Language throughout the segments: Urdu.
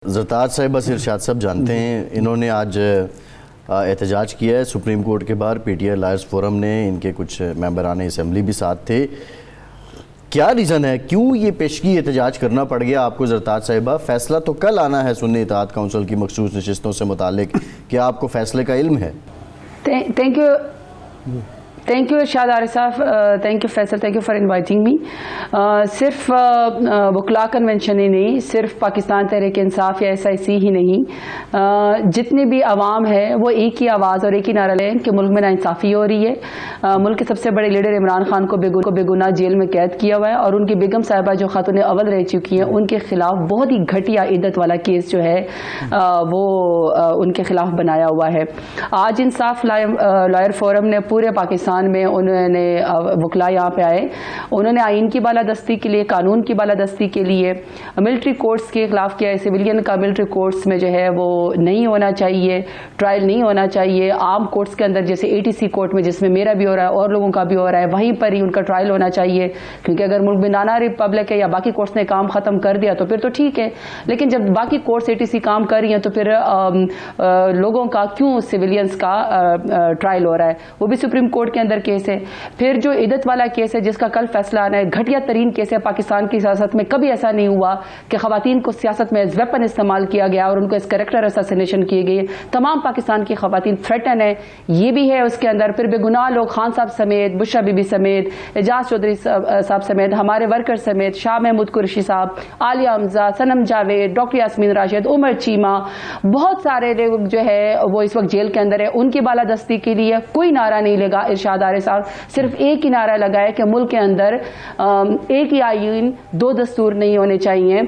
زرتاج صاحب بس ارشاد صاحب جانتے ہیں، انہوں نے آج احتجاج کیا ہے سپریم کورٹ کے باہر۔ P T I lawyers forum نے، ان کے کچھ ممبران اسمبلی بھی ساتھ تھے۔ کیا ریزن ہے، کیوں یہ پیشگی احتجاج کرنا پڑ گیا آپ کو زرتاج صاحبہ؟ فیصلہ تو کل آنا ہے سنی اطاعت کونسل کی مخصوص نشستوں سے متعلق، کیا آپ کو فیصلے کا علم ہے؟ تھینک یو ارشاد عارف صاحب، thank you Faisal, thank you for inviting me. صرف وکلاء کنونشن ہی نہیں، صرف پاکستان تحریک انصاف یا SIC ہی نہیں، جتنی بھی عوام ہے وہ ایک ہی آواز اور ایک ہی نعرہ لیں کہ ملک میں ناانصافی ہو رہی ہے۔ ملک کے سب سے بڑے لیڈر عمران خان کو بے گناہ جیل میں قید کیا ہوا ہے، اور ان کی بیگم صاحبہ جو خاتون اول رہ چکی ہیں ان کے خلاف بہت ہی گھٹیا عدت والا کیس جو ہے وہ ان کے خلاف بنایا ہوا ہے۔ آج انصاف لائر فورم نے پورے پاکستان میں انہوں نے وکلاء یہاں پہ آئے، انہوں نے آئین کی بالادستی کے لیے، قانون کی بالادستی کے لیے، ملٹری کورٹس کے خلاف کیا ہے۔ سویلین کا ملٹری کورٹس میں جو ہے وہ نہیں ہونا چاہیے، ٹرائل نہیں ہونا چاہیے۔ عام کورٹس کے اندر جیسے ATC کورٹ میں جس میں میرا بھی ہو رہا ہے اور لوگوں کا بھی ہو رہا ہے، وہیں پر ہی ان کا ٹرائل ہونا چاہیے، کیونکہ اگر ملک بنانا ریپبلک ہے یا باقی کورٹس نے کام ختم کر دیا تو پھر تو ٹھیک ہے، لیکن جب باقی کورٹس ATC کام کر رہی ہیں تو پھر لوگوں کا کیوں سویلینز کا ٹرائل ہو رہا ہے؟ وہ بھی سپریم کورٹ کے اندر کیس ہے۔ پھر جو عدت والا کیس ہے جس کا کل فیصلہ آنا ہے، گھٹیا ترین کیس ہے۔ پاکستان کی سیاست میں کبھی ایسا نہیں ہوا کہ خواتین کو سیاست میں ایز ویپن استعمال کیا گیا اور ان کو اس کریکٹر اساسینیشن کیے گئے۔ تمام پاکستان کی خواتین تھریٹن ہے، یہ بھی ہے اس کے اندر۔ پھر بے گناہ لوگ خان صاحب سمیت، بشرا بی بی سمیت، اعجاز چودھری صاحب سمیت، ہمارے ورکر سمیت، شاہ محمود قریشی صاحب، عالیہ حمزہ، صنم جاوید، ڈاکٹر یاسمین راشد، عمر چیمہ، بہت سارے لوگ جو ہے وہ اس وقت جیل کے اندر ہے۔ ان کی بالادستی کے لیے کوئی نعرہ نہیں لگا ارشاد عارف صاحب، صرف ایک ہی نعرہ لگا ہے کہ ملک کے اندر ایک ہی آئین، دو دستور نہیں ہونے چاہیے۔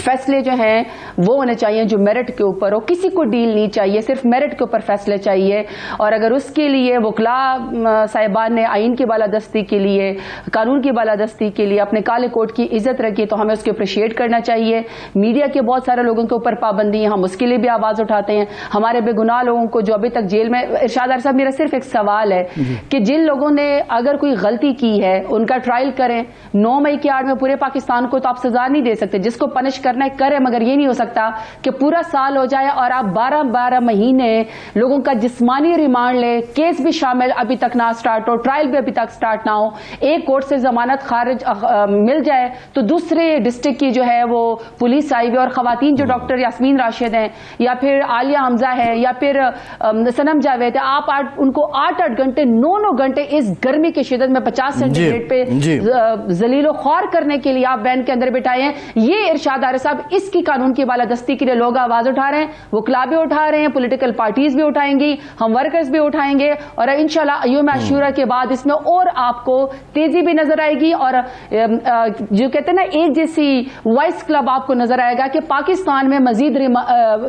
فیصلے جو ہیں وہ ہونے چاہیے جو میرٹ کے اوپر ہو، کسی کو ڈیل نہیں چاہیے، صرف میرٹ کے اوپر فیصلے چاہیے۔ اور اگر اس کے لیے وکلاء صاحبان نے آئین کی بالادستی کے لیے، قانون کی بالادستی کے لیے اپنے کالے کوٹ کی عزت رکھی تو ہمیں اس کے اپریشیٹ کرنا چاہیے۔ میڈیا کے بہت سارے لوگوں کے اوپر پابندی ہیں، ہم اس کے لیے بھی آواز اٹھاتے ہیں۔ ہمارے بے گناہ لوگوں کو جو ابھی تک جیل میں، ارشاد عارف صاحب میرا صرف ایک سوال ہے کہ جن لوگوں نے اگر کوئی غلطی کی ہے ان کا ٹرائل کریں۔ 9 مئی کی آڑ میں پورے پاکستان کو تو آپ سزا نہیں دے سکتے، جس کو پنش کرنا ہے کرے، مگر یہ نہیں ہو سکتا کہ پورا سال ہو جائے اور آپ 12 مہینے لوگوں کا جسمانی ریمانڈ لیں، کیس بھی شامل ابھی تک نہ سٹارٹ ہو، ٹرائل بھی ابھی تک سٹارٹ نہ ہو۔ ایک کورٹ سے ضمانت خارج مل جائے تو دوسرے ڈسٹرکٹ کی جو ہے وہ پولیس آئی ہوئی، اور خواتین جو ڈاکٹر یاسمین راشد ہیں یا پھر عالیہ حمزہ ہے یا پھر صنم جاوید ہے، آپ ان کو 8 گھنٹے 9 گھنٹے اس گرمی کی شدت میں 50 سینٹی گریڈ پہ ذلیل و خوار کرنے کے لیے آپ وین کے اندر بٹھائے ہیں۔ یہ ارشاد عارف صاحب، اس کی قانون کی بالادستی کے لیے لوگ آواز اٹھا رہے ہیں، وکلاء بھی اٹھا رہے ہیں، پولیٹیکل پارٹیز بھی اٹھائیں گی، ہم ورکرز بھی اٹھائیں گے، اور انشاءاللہ یوم عاشورہ کے بعد اس میں اور آپ کو تیزی بھی نظر آئے گی، اور جو کہتے ہیں نا ایک جیسی وائس کلب آپ کو نظر آئے گا کہ پاکستان میں مزید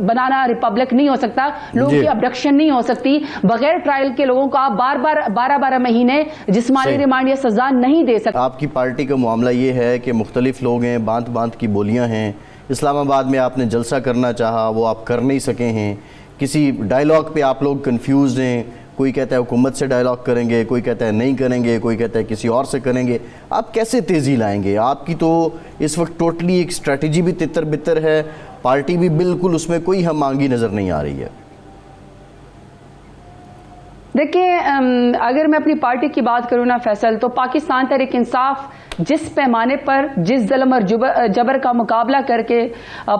بنانا ریپبلک نہیں ہو سکتا، لوگوں کی ابڈکشن نہیں ہو سکتی، بغیر ٹرائل کے لوگوں کو آپ 12 مہینے جسمانی ریمانڈ یا سزا نہیں دے سکتے۔ آپ کی پارٹی کا معاملہ یہ ہے کہ مختلف لوگ ہیں، باندھ کی بولیاں ہیں۔ اسلام آباد میں آپ نے جلسہ کرنا چاہا، وہ آپ کر نہیں سکے ہیں۔ کسی ڈائیلاگ پہ آپ لوگ کنفیوزڈ ہیں، کوئی کہتا ہے حکومت سے ڈائیلاگ کریں گے، کوئی کہتا ہے نہیں کریں گے، کوئی کہتا ہے کسی اور سے کریں گے۔ آپ کیسے تیزی لائیں گے؟ آپ کی تو اس وقت ٹوٹلی ایک اسٹریٹجی بھی تتر بتر ہے، پارٹی بھی بالکل اس میں کوئی ہم آہنگی نظر نہیں آ رہی ہے۔ دیکھیں، اگر میں اپنی پارٹی کی بات کروں نا فیصل، تو پاکستان تحریک انصاف جس پیمانے پر، جس ظلم اور جبر کا مقابلہ کر کے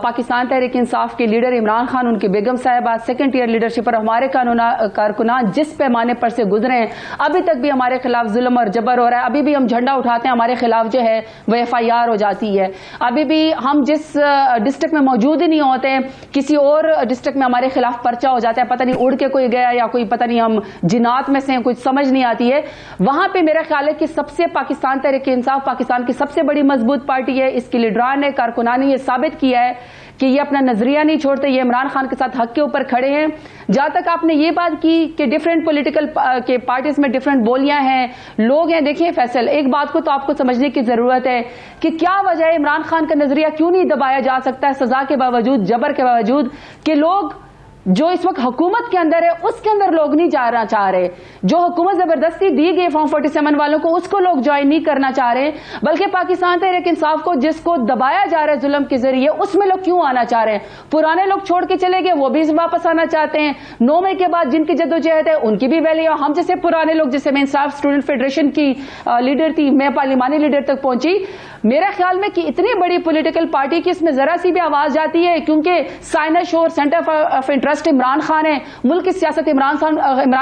پاکستان تحریک انصاف کے لیڈر عمران خان، ان کی بیگم صاحبہ، سیکنڈ ایئر لیڈرشپ اور ہمارے کارکنان جس پیمانے پر سے گزرے ہیں، ابھی تک بھی ہمارے خلاف ظلم اور جبر ہو رہا ہے۔ ابھی بھی ہم جھنڈا اٹھاتے ہیں، ہمارے خلاف جو ہے وہ FIR ہو جاتی ہے۔ ابھی بھی ہم جس ڈسٹرکٹ میں موجود ہی نہیں ہوتے، کسی اور ڈسٹرکٹ میں ہمارے خلاف پرچہ ہو جاتا ہے، پتہ نہیں اڑ کے کوئی گیا یا کوئی پتہ نہیں ہم جنات میں سے کچھ سمجھ نہیں آتی ہے۔ وہاں پہ میرا خیال ہے کہ سب سے پاکستان تحریک انصاف پاکستان کی سب سے بڑی مضبوط پارٹی ہے۔ اس کی لیڈران نے، کارکنان نے یہ ثابت کیا ہے کہ یہ اپنا نظریہ نہیں چھوڑتے، یہ عمران خان کے ساتھ حق کے اوپر کھڑے ہیں۔ جہاں تک آپ نے یہ بات کی کہ ڈیفرنٹ پولیٹیکل کے پارٹیز میں ڈیفرنٹ بولیاں ہیں، لوگ ہیں، دیکھیں فیصل، ایک بات کو تو آپ کو سمجھنے کی ضرورت ہے کہ کیا وجہ ہے عمران خان کا نظریہ کیوں نہیں دبایا جا سکتا ہے سزا کے باوجود، جبر کے باوجود، کہ لوگ جو اس وقت حکومت کے اندر ہے اس کے اندر لوگ نہیں جانا چاہ رہے. جو حکومت زبردستی دی گئی فارم 47 والوں کو اس کو لوگ جوائن نہیں کرنا چاہ رہے, بلکہ پاکستان تحریک انصاف کو جس کو دبایا جا رہا ہے ظلم کے ذریعے اس میں لوگ کیوں آنا چاہ رہے ہیں؟ پرانے لوگ چھوڑ کے چلے گئے, وہ بھی واپس آنا چاہتے ہیں. 9 مئی کے بعد جن کی جدوجہد ہے ان کی بھی ویلیو. ہم جیسے پرانے لوگ, جیسے میں انصاف اسٹوڈنٹ فیڈریشن کی لیڈر تھی, میں پارلیمانی لیڈر تک پہنچی. میرے خیال میں کہ اتنی بڑی پولیٹیکل پارٹی کی اس میں ذرا سی بھی آواز جاتی ہے, کیونکہ سائنش اور centre of interest Imran Khan ہے. ملک کی سیاست عمران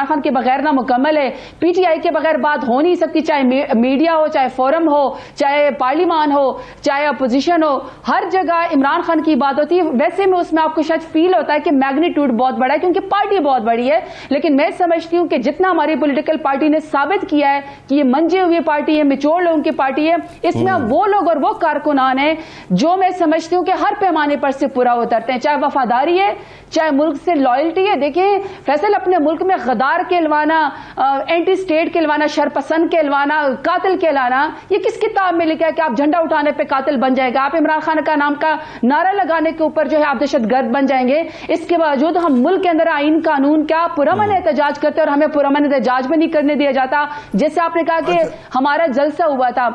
خان کے بغیر نہ مکمل ہے. پی ٹی آئی کے بغیر بات ہو نہیں سکتی, چاہے میڈیا ہو, چاہے فورم ہو, چاہے پارلیمان ہو, چاہے اپوزیشن ہو, ہر جگہ عمران خان کی بات ہوتی ہے. ویسے میں اس میں آپ کو شاید فیل ہوتا ہے کہ میگنیٹیوڈ بہت بڑا ہے کیونکہ پارٹی بہت بڑی ہے, لیکن میں سمجھتی ہوں کہ جتنا ہماری پولیٹیکل پارٹی نے ثابت کیا ہے کہ یہ منجے ہوئی پارٹی ہے, میچور لوگوں کی پارٹی ہے, اس میں وہ لوگ اور وہ کارکنان ہیں جو میں سمجھتی ہوں کہ ہر پیمانے پر سے پورا اترتے ہیں, چاہے وفاداری ہے, چاہے ملک سے لائلٹی ہے. دیکھیں فیصل, اپنے ملک میں غدار کہلوانا, اینٹی اسٹیٹ کہلوانا, شرپسند کہلوانا, قاتل کہلانا, یہ کس کتاب میں لکھا ہے کہ آپ جھنڈا اٹھانے پہ قاتل بن جائے گا, آپ عمران خان کا نام کا نعرہ لگانے کے اوپر جو ہے آپ دہشت گرد بن جائیں گے. اس کے باوجود ہم ملک کے اندر آئین قانون کا پرامن احتجاج کرتے ہیں اور ہمیں پرامن احتجاج بھی نہیں کرنے دیا جاتا. جیسے آپ نے کہا کہ ہمارا جلسہ ہوا تھا,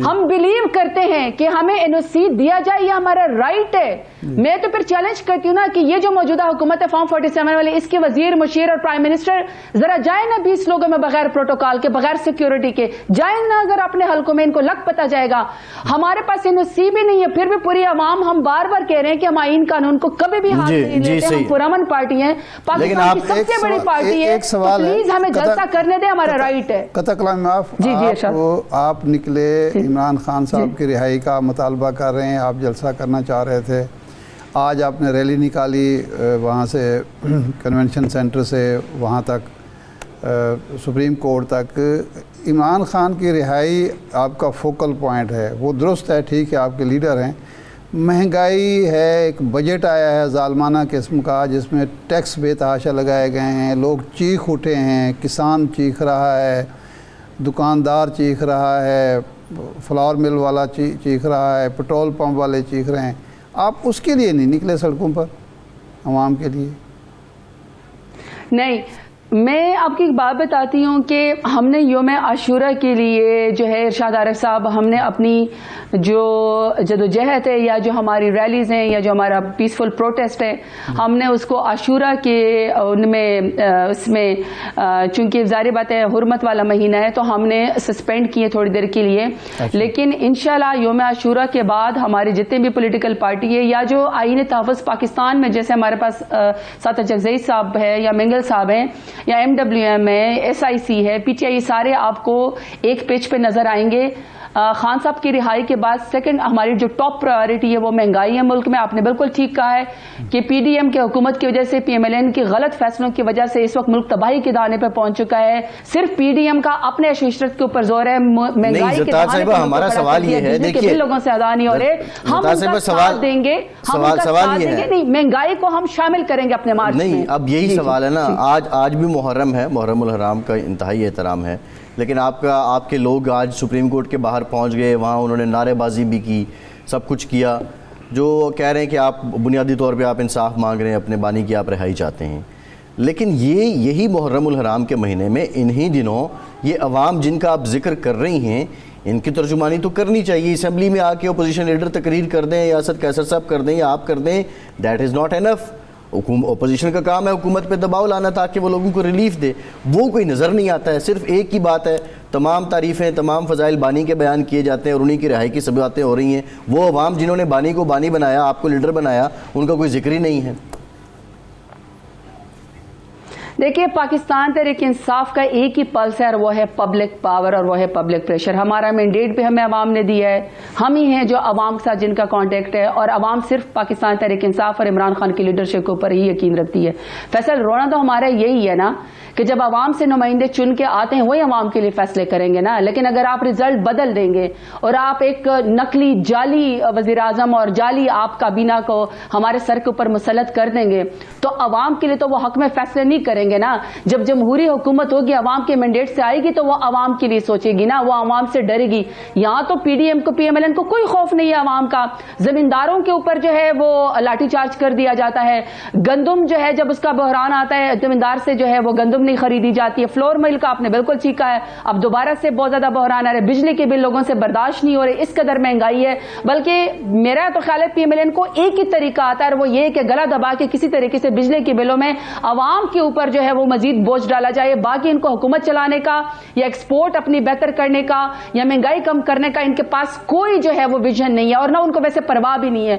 ہم بلیو کرتے ہیں کہ ہمیں این او سی دیا جائے, یہ ہمارا رائٹ ہے. میں تو پھر چیلنج کرتی ہوں نا کہ یہ جو موجودہ حکومت ہے فارم 47 والی, اس کے وزیر, مشیر اور پرائم منسٹر ذرا جائیں نا 20 لوگوں میں بغیر پروٹوکال کے, بغیر سیکیورٹی کے, جائیں نا اگر اپنے حلقوں میں, ان کو لگ پتا جائے گا. ہمارے پاس این او سی بھی نہیں ہے, پھر بھی پوری عوام, ہم بار بار کہہ رہے ہیں کہ ہم آئین قانون کو کبھی بھی ہاتھ نہیں لیتے, ہم پرامن پارٹی ہیں, پاکستان کی سب سے بڑی پارٹی ہے, پلیز ہمیں جلسہ کرنے دیں, ہمارا رائٹ ہے. قطع کلام آپ نکلے, عمران خان صاحب کی رہائی کا مطالبہ کر رہے ہیں, آپ جلسہ کرنا چاہ رہے تھے, آج آپ نے ریلی نکالی وہاں سے کنونشن سینٹر سے وہاں تک سپریم کورٹ تک. عمران خان کی رہائی آپ کا فوکل پوائنٹ ہے, وہ درست ہے, ٹھیک ہے, آپ کے لیڈر ہیں. مہنگائی ہے, ایک بجٹ آیا ہے ظالمانہ قسم کا جس میں ٹیکس بے تحاشا لگائے گئے ہیں, لوگ چیخ اٹھے ہیں, کسان چیخ رہا ہے, دکاندار چیخ رہا ہے, فلاور مل والا چیخ رہا ہے, پٹرول پمپ والے چیخ رہے ہیں. آپ اس کے لیے نہیں نکلے سڑکوں پر عوام کے لیے؟ نہیں, میں آپ کی ایک بات بتاتی ہوں کہ ہم نے یوم عاشورہ کے لیے جو ہے ارشاد عارف صاحب, ہم نے اپنی جو جدوجہد ہے یا جو ہماری ریلیز ہیں یا جو ہمارا پیسفل پروٹیسٹ ہے, ہم نے اس کو عاشورہ کے اس میں چونکہ ظاہر بات ہے حرمت والا مہینہ ہے تو ہم نے سسپینڈ کیے تھوڑی دیر کے لیے. لیکن انشاءاللہ یوم عاشورہ کے بعد ہماری جتنے بھی پولیٹیکل پارٹی ہے یا جو آئین تحفظ پاکستان میں, جیسے ہمارے پاس ساتھ جگزئی صاحب ہے یا منگل صاحب ہیں یا ایم ڈبلیو ایم ہے, ایس آئی سی ہے, پی ٹی آئی, سارے آپ کو ایک پیج پہ نظر آئیں گے. خان صاحب کی رہائی کے بعد سیکنڈ ہماری جو ٹاپ پرائیورٹی ہے وہ مہنگائی ہے ملک میں. آپ نے بالکل ٹھیک کہا ہے کہ پی ڈی ایم کے حکومت کی وجہ سے, پی ایم ایل این کے غلط فیصلوں کی وجہ سے اس وقت ملک تباہی کے دانے پہ پہنچ چکا ہے. صرف پی ڈی ایم کا اپنے عشرت کے اوپر زور ہے, مہنگائی کے دانے پہ ہمارا سوال یہ ہے, دیکھیے لوگوں سے ادا نہیں ہو رہے, ہم ان کا ساتھ دیں گے, ہم ان کا ساتھ دیں گے, نہیں مہنگائی کو ہم شامل کریں گے اپنے مارچ میں. نہیں, اب یہی سوال ہے نا, آج بھی محرم ہے, محرم الحرام کا انتہائی احترام ہے, لیکن آپ کے لوگ آج سپریم کورٹ کے باہر پہنچ گئے, وہاں انہوں نے نعرے بازی بھی کی, سب کچھ کیا, جو کہہ رہے ہیں کہ آپ بنیادی طور پہ آپ انصاف مانگ رہے ہیں, اپنے بانی کی آپ رہائی چاہتے ہیں. لیکن یہی محرم الحرام کے مہینے میں انہی دنوں یہ عوام جن کا آپ ذکر کر رہی ہیں, ان کی ترجمانی تو کرنی چاہیے. اسمبلی میں آ کے اپوزیشن لیڈر تقریر کر دیں, یا اسد قیصر صاحب کر دیں, یا آپ کر دیں, that is not enough. Opposition کا کام ہے حکومت پہ دباؤ لانا تاکہ وہ لوگوں کو ریلیف دے, وہ کوئی نظر نہیں آتا ہے. صرف ایک ہی بات ہے, تمام تعریفیں, تمام فضائل بانی کے بیان کیے جاتے ہیں اور انہی کی رہائی کی سب باتیں ہو رہی ہیں. وہ عوام جنہوں نے بانی کو بانی بنایا, آپ کو لیڈر بنایا, ان کا کوئی ذکر ہی نہیں ہے. دیکھیے پاکستان تحریک انصاف کا ایک ہی پلس ہے اور وہ ہے پبلک پاور اور وہ ہے پبلک پریشر. ہمارا مینڈیٹ بھی ہمیں عوام نے دیا ہے, ہم ہی ہیں جو عوام کے ساتھ جن کا کانٹیکٹ ہے, اور عوام صرف پاکستان تحریک انصاف اور عمران خان کی لیڈرشپ کے اوپر ہی یقین رکھتی ہے. فیصل, رونا تو ہمارا یہی ہے نا کہ جب عوام سے نمائندے چن کے آتے ہیں وہی عوام کے لیے فیصلے کریں گے نا. لیکن اگر آپ رزلٹ بدل دیں گے اور آپ ایک نقلی جعلی وزیر اعظم اور جعلی آپ کابینہ کو ہمارے سر کے اوپر مسلط کر دیں گے تو عوام کے لیے تو وہ حق میں فیصلے نہیں کریں گے. گے نا. جب جمہوری حکومت ہوگی عوام کے مینڈیٹ سے آئے گی تو وہ عوام کے لیے سوچے گی نا, وہ عوام سے ڈرے گی. یہاں تو پی ڈی ایم کو, پی ایم ایل این کو کوئی خوف نہیں ہے عوام کا. زمینداروں کے اوپر جو ہے وہ لاٹھی چارج کر دیا جاتا ہے. گندم جو ہے جب اس کا بحران آتا ہے زمیندار سے جو ہے وہ گندم نہیں خریدی جاتی ہے. فلور مل کا آپ نے بالکل چیکا ہے, اب دوبارہ سے بہت زیادہ بحران آ رہا ہے. بجلی کے بل لوگوں سے برداشت نہیں ہو رہے, اس قدر مہنگائی ہے. بلکہ میرا تو خیال ہے پی ایم ایل این کو ایک ہی طریقہ آتا ہے, اور وہ یہ کہ گلا دبا کے کسی طریقے سے بجلی کے بلوں میں عوام کے اوپر جو ہے وہ مزید بوجھ ڈالا جائے. باقی ان کو حکومت چلانے کا یا ایکسپورٹ اپنی بہتر کرنے کا یا مہنگائی کم کرنے کا ان کے پاس کوئی جو ہے وہ ویژن نہیں ہے, اور نہ ان کو ویسے پرواہ بھی نہیں ہے.